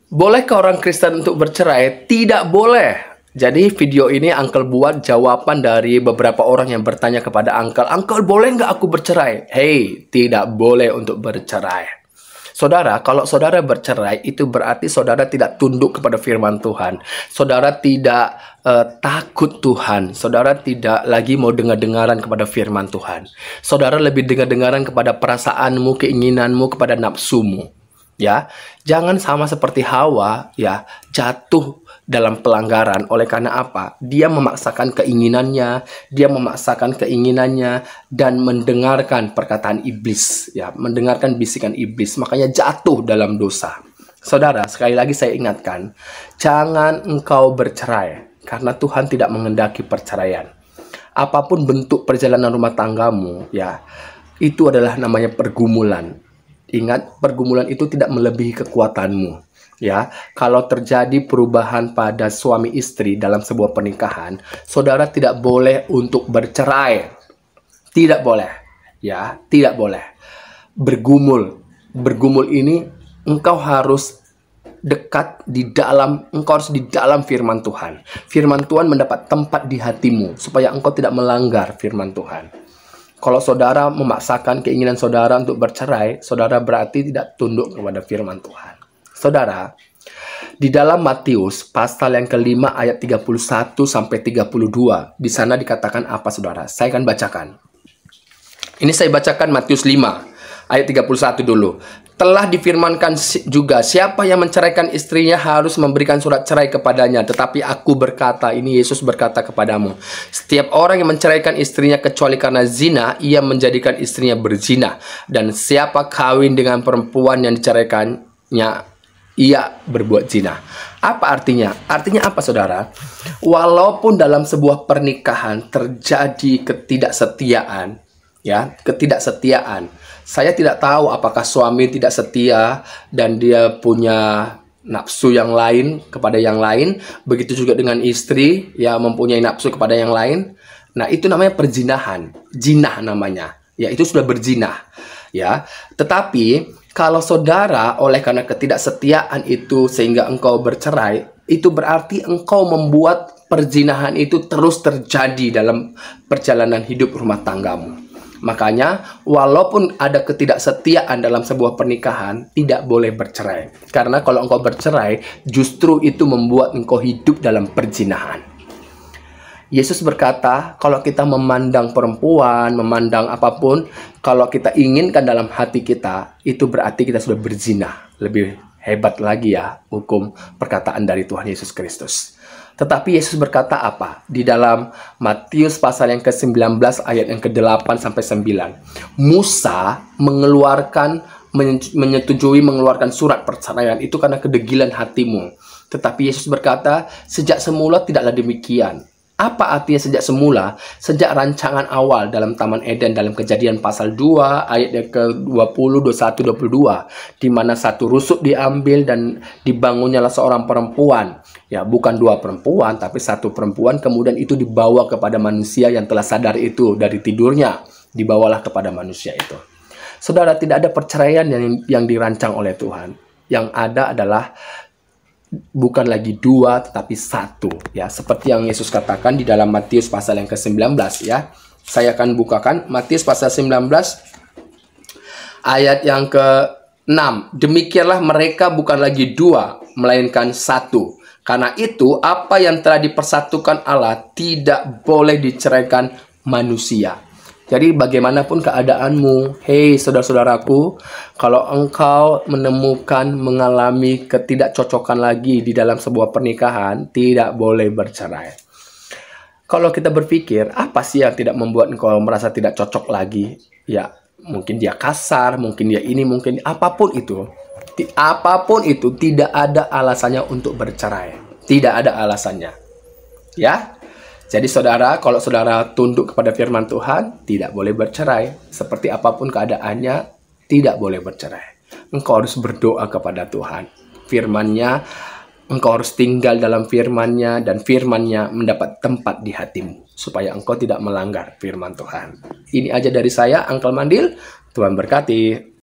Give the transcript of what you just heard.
Bolehkah orang Kristen untuk bercerai? Tidak boleh. Jadi video ini Uncle buat jawaban dari beberapa orang yang bertanya kepada Uncle, Uncle boleh nggak aku bercerai? Hey, tidak boleh untuk bercerai. Saudara, kalau saudara bercerai, itu berarti saudara tidak tunduk kepada firman Tuhan. Saudara tidak takut Tuhan. Saudara tidak lagi mau dengar-dengaran kepada firman Tuhan. Saudara lebih dengar-dengaran kepada perasaanmu, keinginanmu, kepada nafsumu. Ya, jangan sama seperti Hawa, ya, jatuh dalam pelanggaran. Oleh karena apa? Dia memaksakan keinginannya dan mendengarkan perkataan iblis, ya, mendengarkan bisikan iblis. Makanya jatuh dalam dosa. Saudara, sekali lagi saya ingatkan, jangan engkau bercerai karena Tuhan tidak mengendaki perceraian. Apapun bentuk perjalanan rumah tanggamu, ya, itu adalah namanya pergumulan. Ingat, pergumulan itu tidak melebihi kekuatanmu. Ya, kalau terjadi perubahan pada suami istri dalam sebuah pernikahan, saudara tidak boleh untuk bercerai. Tidak boleh. Ya, tidak boleh. Bergumul ini engkau harus dekat engkau harus di dalam firman Tuhan. Firman Tuhan mendapat tempat di hatimu supaya engkau tidak melanggar firman Tuhan. Kalau saudara memaksakan keinginan saudara untuk bercerai, saudara berarti tidak tunduk kepada firman Tuhan. Saudara, di dalam Matius pasal yang kelima ayat 31 sampai 32, di sana dikatakan apa saudara? Saya akan bacakan. Ini saya bacakan Matius 5 ayat 31 dulu. Telah difirmankan juga, siapa yang menceraikan istrinya harus memberikan surat cerai kepadanya. Tetapi aku berkata, ini Yesus berkata kepadamu, setiap orang yang menceraikan istrinya kecuali karena zina, ia menjadikan istrinya berzina. Dan siapa kawin dengan perempuan yang diceraikannya, ia berbuat zina. Apa artinya? Artinya apa saudara? Walaupun dalam sebuah pernikahan terjadi ketidaksetiaan, ya, ketidaksetiaan. Saya tidak tahu apakah suami tidak setia dan dia punya nafsu yang lain kepada yang lain. Begitu juga dengan istri yang mempunyai nafsu kepada yang lain. Nah, itu namanya perzinahan. Jinah namanya. Ya, itu sudah berzinah. Ya, tetapi kalau saudara oleh karena ketidaksetiaan itu sehingga engkau bercerai, itu berarti engkau membuat perzinahan itu terus terjadi dalam perjalanan hidup rumah tanggamu. Makanya, walaupun ada ketidaksetiaan dalam sebuah pernikahan, tidak boleh bercerai. Karena kalau engkau bercerai, justru itu membuat engkau hidup dalam perzinahan. Yesus berkata, kalau kita memandang perempuan, memandang apapun, kalau kita inginkan dalam hati kita, itu berarti kita sudah berzina. Lebih hebat lagi ya, hukum perkataan dari Tuhan Yesus Kristus. Tetapi Yesus berkata apa? Di dalam Matius pasal yang ke-19 ayat yang ke-8 sampai 9. Musa menyetujui mengeluarkan surat perceraian itu karena kedegilan hatimu. Tetapi Yesus berkata, sejak semula tidaklah demikian. Apa artinya sejak semula? Sejak rancangan awal dalam Taman Eden, dalam Kejadian pasal 2 ayat yang ke-20, 21, 22, di mana satu rusuk diambil dan dibangunnyalah seorang perempuan. Ya, bukan dua perempuan, tapi satu perempuan, kemudian itu dibawa kepada manusia yang telah sadar itu dari tidurnya, dibawalah kepada manusia itu. Saudara, tidak ada perceraian yang dirancang oleh Tuhan. Yang ada adalah bukan lagi dua tetapi satu, ya, seperti yang Yesus katakan di dalam Matius pasal yang ke-19, ya. Saya akan bukakan Matius pasal 19 ayat yang ke-6. Demikianlah mereka bukan lagi dua melainkan satu. Karena itu apa yang telah dipersatukan Allah tidak boleh diceraikan manusia. Jadi bagaimanapun keadaanmu, hei saudara-saudaraku, kalau engkau mengalami ketidakcocokan lagi di dalam sebuah pernikahan, tidak boleh bercerai. Kalau kita berpikir, apa sih yang tidak membuat engkau merasa tidak cocok lagi? Ya, mungkin dia kasar, mungkin dia ini, mungkin apapun itu. Apapun itu, tidak ada alasannya untuk bercerai. Tidak ada alasannya. Ya. Jadi saudara, kalau saudara tunduk kepada firman Tuhan, tidak boleh bercerai. Seperti apapun keadaannya, tidak boleh bercerai. Engkau harus berdoa kepada Tuhan. Firman-Nya, engkau harus tinggal dalam firman-Nya, dan firman-Nya mendapat tempat di hatimu, supaya engkau tidak melanggar firman Tuhan. Ini aja dari saya, Uncle Mandil. Tuhan berkati.